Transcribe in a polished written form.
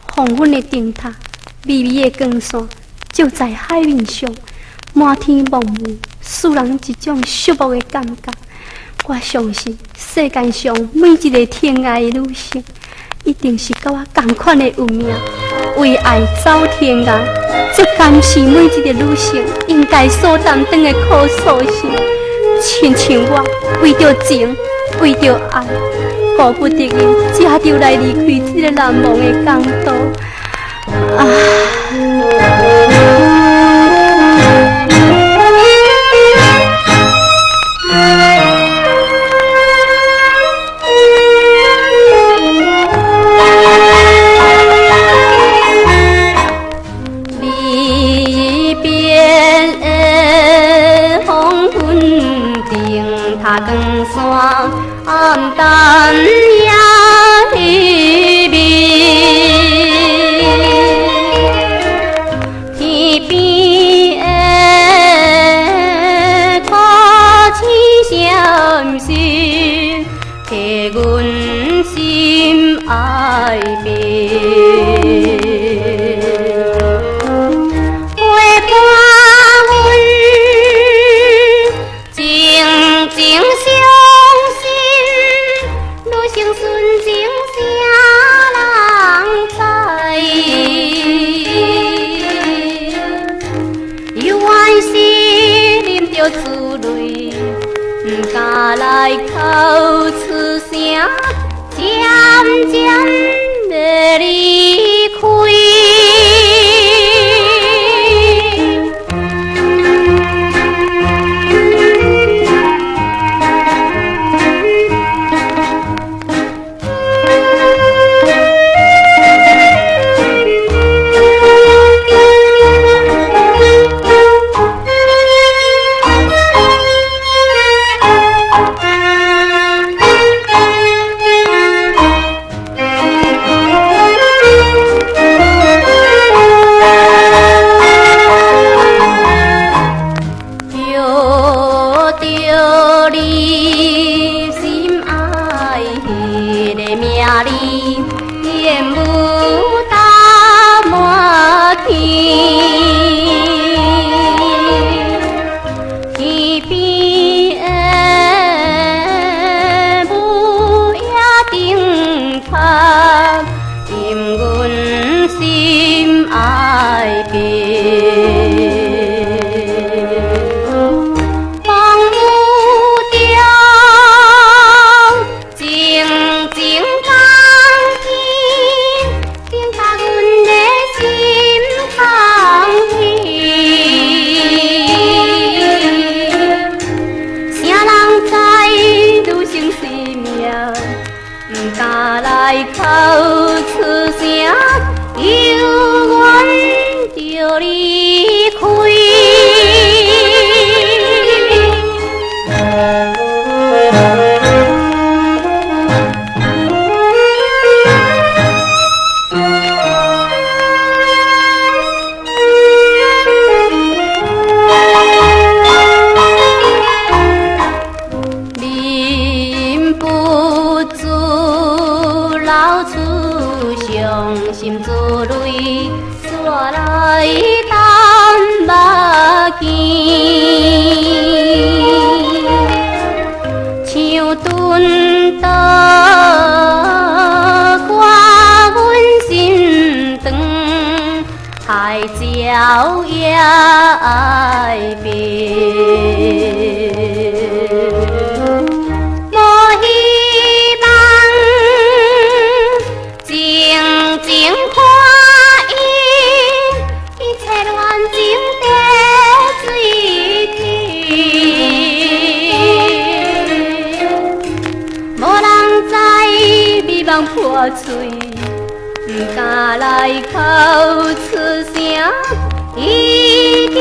黄昏的灯塔，微微的光线，照在海面上，满天蒙雾，使人一种寂寞的感觉。我相信世界上每一个疼爱的女性，一定是跟我同款的运命，为爱走天涯。这敢是每一个女性应该所担当的苦楚心。亲像我为着情，为着爱，顾不得的只好来离开这个难忘的港都。离别的黄昏灯塔光线，暗淡也稀微。天边的歌声闪闪，替阮心爱悲。来口出声，渐渐地离开。朝也爱别，无希望，静静看伊，一切乱情在水天，无人知美梦破碎。不敢来口出声，已经。